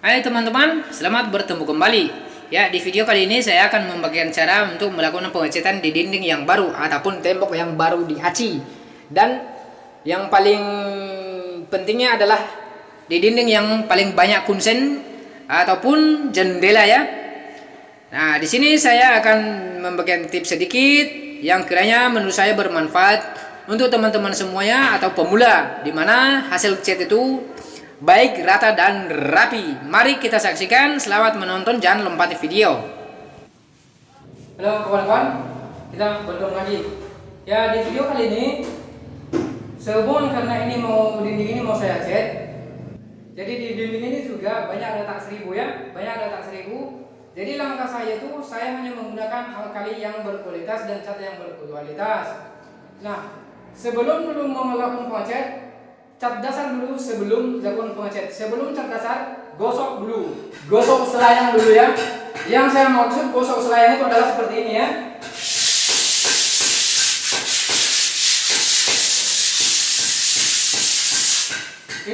Hai teman-teman, selamat bertemu kembali. Ya, di video kali ini saya akan membagikan cara untuk melakukan pengecatan di dinding yang baru ataupun tembok yang baru diaci. Dan yang paling pentingnya adalah di dinding yang paling banyak kusen ataupun jendela ya. Nah, di sini saya akan membagikan tips sedikit yang kiranya menurut saya bermanfaat untuk teman-teman semuanya atau pemula, di mana hasil cat itu baik, rata, dan rapi. Mari kita saksikan. Selamat menonton, jangan lompati video. Halo kawan-kawan, kita bertemu lagi. Ya, di video kali ini sehubungan karena dinding ini mau saya cat. Jadi di dinding ini juga banyak retak seribu ya, banyak retak seribu. Jadi langkah saya itu saya hanya menggunakan alkali yang berkualitas dan cat yang berkualitas. Nah, sebelum melakukan pengecat, cat dasar dulu sebelum dilakukan pengecat. Sebelum cat dasar, gosok dulu. Gosok selayang dulu ya. Yang saya maksud gosok selayang itu adalah seperti ini ya.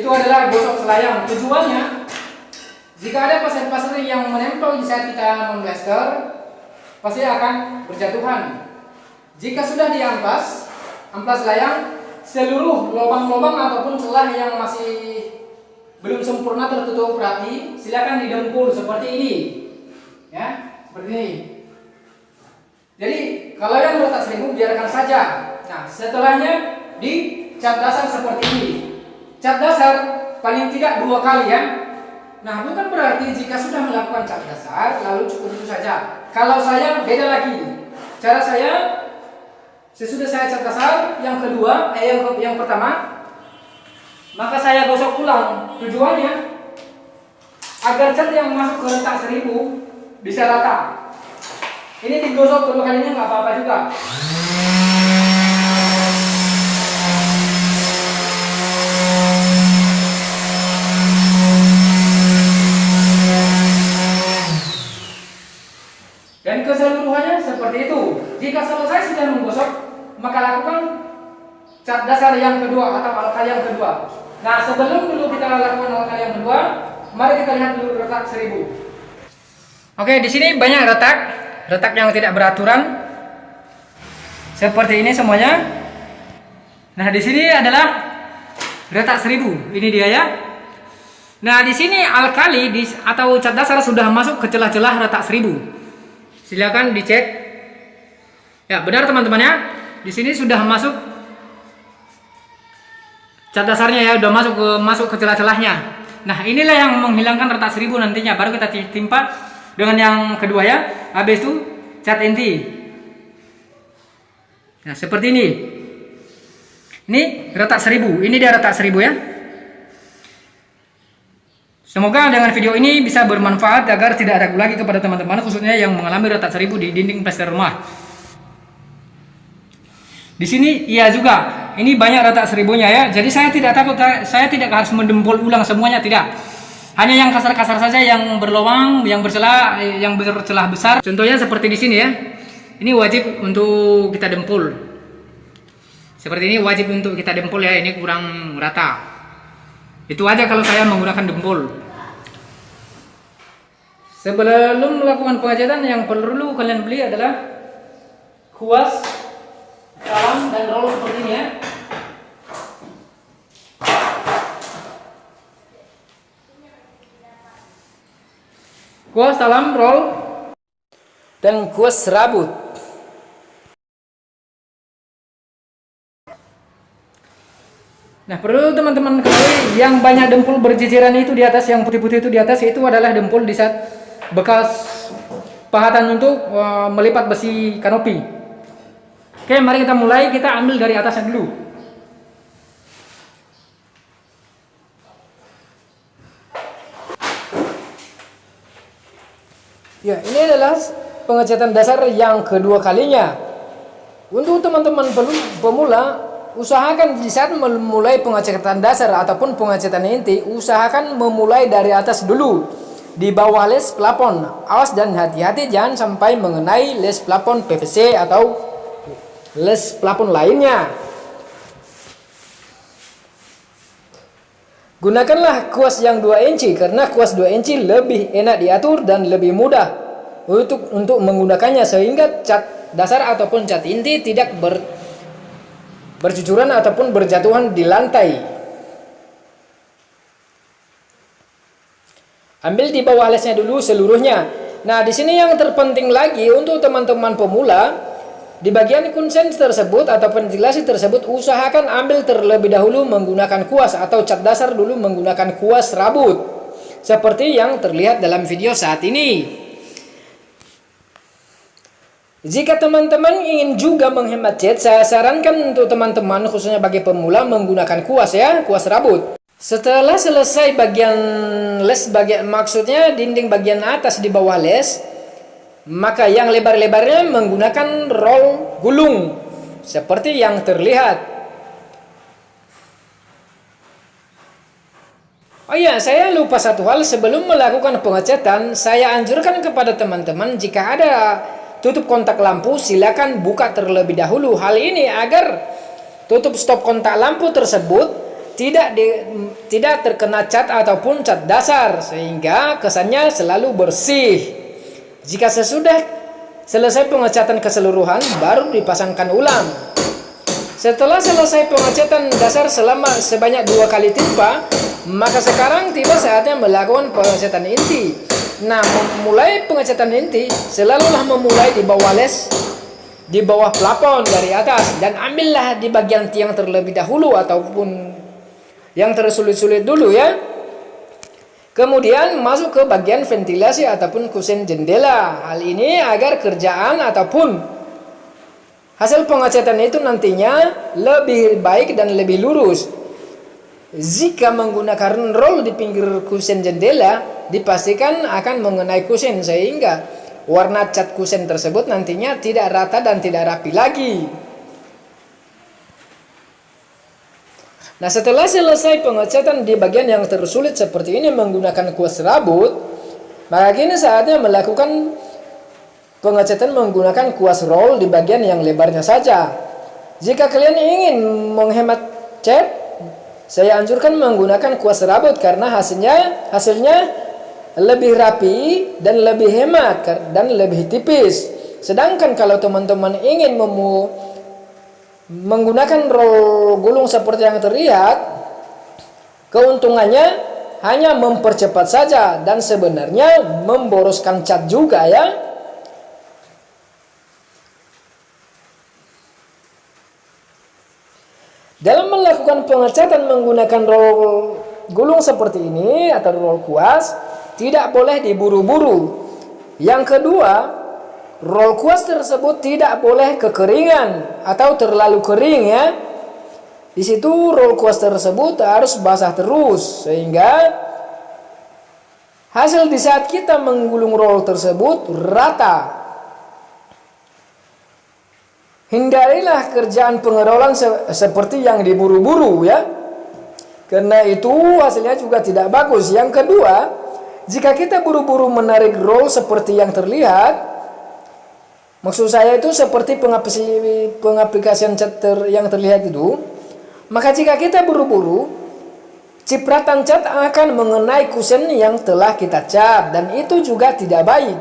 Itu adalah gosok selayang. Tujuannya, jika ada pasir-pasir yang menempel di saat kita memplaster, pasti akan berjatuhan. Jika sudah diamplas, amplas layang, seluruh lubang-lubang ataupun celah yang masih belum sempurna tertutup rapi, silakan didempul seperti ini, ya, seperti ini. Jadi kalau yang retak seribu biarkan saja. Nah, setelahnya di cat dasar seperti ini. Cat dasar paling tidak 2 kali ya. Nah, bukan berarti jika sudah melakukan cat dasar lalu cukup itu saja. Kalau saya beda lagi. Cara saya, sesudah saya cat dasar yang kedua, yang pertama, maka saya gosok ulang. Tujuannya agar cat yang masuk ke retak seribu bisa rata. Ini digosok 2 kalinya nggak apa-apa juga. Dan keseluruhannya seperti itu. Jika selesai sudah menggosok, maka lakukan cat dasar yang kedua atau alkali yang kedua. Nah, sebelum dulu kita lakukan alkali yang kedua, mari kita lihat dulu retak seribu. Oke, di sini banyak retak yang tidak beraturan. Seperti ini semuanya. Nah, di sini adalah retak seribu. Ini dia ya. Nah, di sini alkali atau cat dasar sudah masuk ke celah-celah retak seribu. Silakan dicek. Ya, benar teman-teman ya. Di sini sudah masuk cat dasarnya ya, udah masuk ke celah-celahnya. Nah, inilah yang menghilangkan retak seribu nantinya. Baru kita timpa dengan yang kedua ya. Habis itu cat inti. Nah, seperti ini. Ini retak seribu. Ini dia retak seribu ya. Semoga dengan video ini bisa bermanfaat agar tidak ragu lagi kepada teman-teman, khususnya yang mengalami retak seribu di dinding plester rumah. Di sini iya juga, ini banyak retak seribunya ya. Jadi saya tidak takut, saya tidak harus mendempul ulang semuanya, tidak. Hanya yang kasar-kasar saja, yang berlubang, yang bercelah besar. Contohnya seperti di sini ya. Ini wajib untuk kita dempul. Seperti ini wajib untuk kita dempul ya. Ini kurang rata. Itu aja kalau saya menggunakan dempul. Sebelum melakukan pengecatan, yang perlu kalian beli adalah kuas, talam, dan roll seperti ini ya. Kuas, talam, roll, dan kuas serabut. Nah, perlu teman-teman ketahui, yang banyak dempul berjejeran itu di atas, yang putih-putih itu di atas, itu adalah dempul di saat bekas pahatan untuk melipat besi kanopi. Oke, mari kita mulai. Kita ambil dari atasnya dulu. Ya, ini adalah pengecatan dasar yang kedua kalinya. Untuk teman-teman pemula, usahakan di saat memulai pengecatan dasar ataupun pengecatan inti, usahakan memulai dari atas dulu, di bawah les plafon. Awas dan hati-hati jangan sampai mengenai les plafon PVC atau les plafon lainnya. Gunakanlah kuas yang 2 inci karena kuas 2 inci lebih enak diatur dan lebih mudah untuk menggunakannya, sehingga cat dasar ataupun cat inti tidak bercucuran ataupun berjatuhan di lantai. Ambil di bawah lesnya dulu seluruhnya. Nah, di sini yang terpenting lagi untuk teman-teman pemula, di bagian kusen tersebut atau ventilasi tersebut, usahakan ambil terlebih dahulu menggunakan kuas atau cat dasar dulu menggunakan kuas rabut, seperti yang terlihat dalam video saat ini. Jika teman-teman ingin juga menghemat cat, saya sarankan untuk teman-teman khususnya bagi pemula menggunakan kuas ya, kuas rabut. Setelah selesai bagian les, maksudnya dinding bagian atas di bawah les, maka yang lebar-lebarnya menggunakan roll gulung seperti yang terlihat. Oh iya, saya lupa satu hal. Sebelum melakukan pengecatan, saya anjurkan kepada teman-teman, jika ada tutup kontak lampu, silakan buka terlebih dahulu. Hal ini agar tutup stop kontak lampu tersebut tidak terkena cat ataupun cat dasar, sehingga kesannya selalu bersih. Jika sesudah selesai pengecatan keseluruhan, baru dipasangkan ulang. Setelah selesai pengecatan dasar sebanyak 2 kali timpa, maka sekarang tiba saatnya melakukan pengecatan inti. Nah, memulai pengecatan inti selalulah memulai di bawah les, di bawah plafon dari atas, dan ambillah di bagian tiang terlebih dahulu ataupun yang tersulit-sulit dulu ya. Kemudian masuk ke bagian ventilasi ataupun kusen jendela. Hal ini agar kerjaan ataupun hasil pengecatan itu nantinya lebih baik dan lebih lurus. Jika menggunakan roll di pinggir kusen jendela, dipastikan akan mengenai kusen, sehingga warna cat kusen tersebut nantinya tidak rata dan tidak rapi lagi. Nah, setelah selesai pengecatan di bagian yang tersulit seperti ini menggunakan kuas rabut, maka kini saatnya melakukan pengecatan menggunakan kuas roll di bagian yang lebarnya saja. Jika kalian ingin menghemat cat, saya anjurkan menggunakan kuas rabut karena hasilnya lebih rapi dan lebih hemat dan lebih tipis. Sedangkan kalau teman-teman ingin menggunakan roll gulung seperti yang terlihat, keuntungannya hanya mempercepat saja dan sebenarnya memboroskan cat juga ya. Dalam melakukan pengecatan menggunakan roll gulung seperti ini atau roll kuas, tidak boleh diburu-buru. Yang kedua, roll kuas tersebut tidak boleh kekeringan atau terlalu kering ya. Di situ roll kuas tersebut harus basah terus, sehingga hasil di saat kita menggulung roll tersebut rata. Hindarilah kerjaan pengerolan seperti yang diburu-buru ya, karena itu hasilnya juga tidak bagus. Yang kedua, jika kita buru-buru menarik roll seperti yang terlihat, maksud saya itu seperti pengaplikasian cat yang terlihat itu, maka jika kita buru-buru, cipratan cat akan mengenai kusen yang telah kita cat, dan itu juga tidak baik.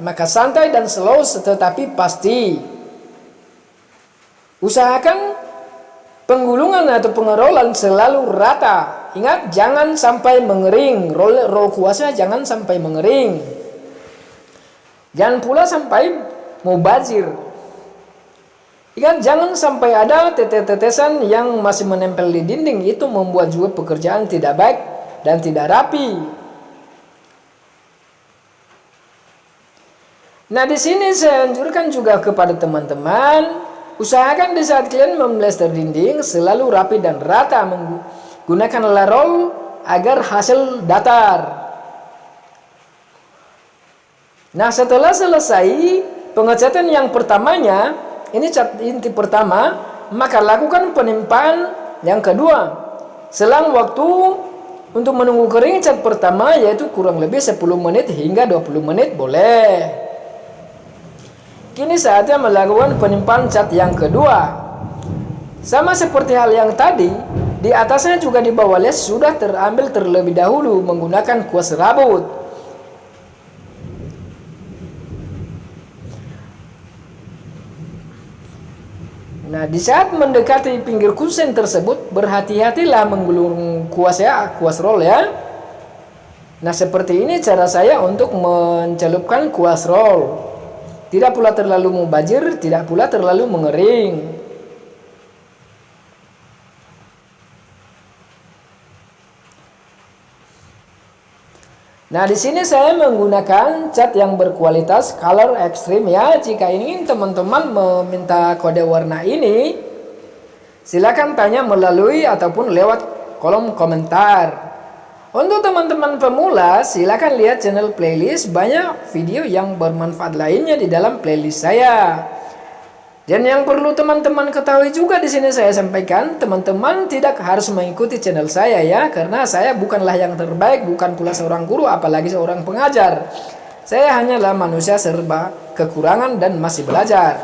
Maka santai dan slow tetapi pasti. Usahakan penggulungan atau pengerolan selalu rata. Ingat, jangan sampai mengering. Roll kuasnya jangan sampai mengering. Jangan pula sampai mubazir. Ingat, jangan sampai ada tetesan yang masih menempel di dinding. Itu membuat juga pekerjaan tidak baik dan tidak rapi. Nah, di sini saya anjurkan juga kepada teman-teman, usahakan di saat kalian memplester dinding selalu rapi dan rata, menggunakan roll agar hasil datar. Nah, setelah selesai pengecatan yang pertamanya, ini cat inti pertama, maka lakukan penimpaan yang kedua. Selang waktu untuk menunggu kering cat pertama, yaitu kurang lebih 10 menit hingga 20 menit boleh. Kini saatnya melakukan penimpaan cat yang kedua. Sama seperti hal yang tadi, Di atasnya juga di bawah les sudah terambil terlebih dahulu menggunakan kuas rambut. Nah, di saat mendekati pinggir kusen tersebut, berhati-hatilah menggulung kuas roll ya. Nah, seperti ini cara saya untuk mencelupkan kuas roll. Tidak pula terlalu mubazir, tidak pula terlalu mengering. Nah, di sini saya menggunakan cat yang berkualitas color extreme ya. Jika ingin teman-teman meminta kode warna ini, silakan tanya melalui ataupun lewat kolom komentar. Untuk teman-teman pemula, silakan lihat channel playlist, banyak video yang bermanfaat lainnya di dalam playlist saya. Dan yang perlu teman-teman ketahui juga di sini saya sampaikan, teman-teman tidak harus mengikuti channel saya ya, karena saya bukanlah yang terbaik, bukan pula seorang guru, apalagi seorang pengajar. Saya hanyalah manusia serba kekurangan dan masih belajar.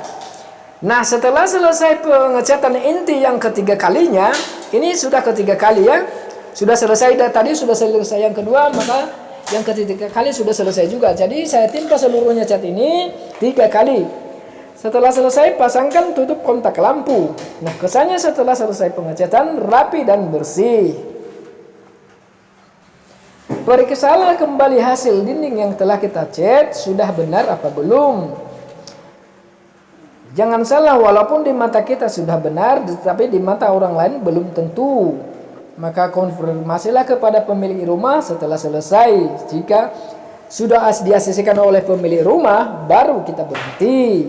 Nah, setelah selesai pengecatan inti yang ketiga kalinya, ini sudah ketiga kali ya, sudah selesai. Tadi sudah selesai yang kedua, maka yang ketiga kali sudah selesai juga. Jadi saya timpa seluruhnya cat ini 3 kali. Setelah selesai, pasangkan tutup kontak lampu. Nah, kesannya setelah selesai pengecatan rapi dan bersih. Periksalah kembali hasil dinding yang telah kita cat, sudah benar apa belum. Jangan salah, walaupun di mata kita sudah benar, tetapi di mata orang lain belum tentu. Maka konfirmasilah kepada pemilik rumah setelah selesai. Jika sudah diasesikan oleh pemilik rumah, baru kita berhenti.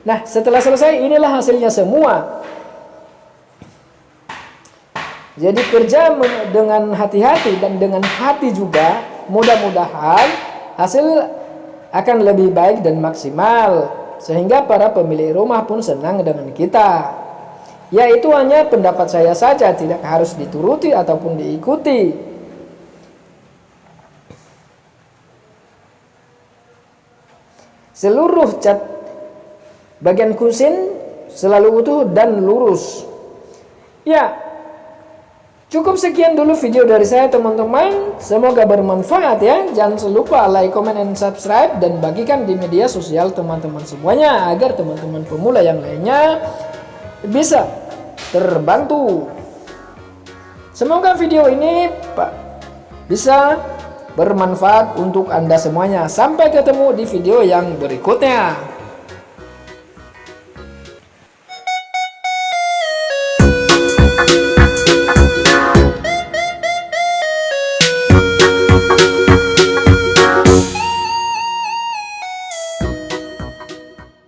Nah, setelah selesai, inilah hasilnya semua. Jadi kerja dengan hati-hati dan dengan hati juga, mudah-mudahan hasil akan lebih baik dan maksimal. Sehingga para pemilik rumah pun senang dengan kita. Ya, itu hanya pendapat saya saja, tidak harus dituruti ataupun diikuti. Seluruh cat bagian kusin selalu utuh dan lurus. Ya, cukup sekian dulu video dari saya teman-teman. Semoga bermanfaat ya. Jangan lupa like, comment, and subscribe. Dan bagikan di media sosial teman-teman semuanya, agar teman-teman pemula yang lainnya bisa terbantu. Semoga video ini bisa bermanfaat untuk Anda semuanya. Sampai ketemu di video yang berikutnya.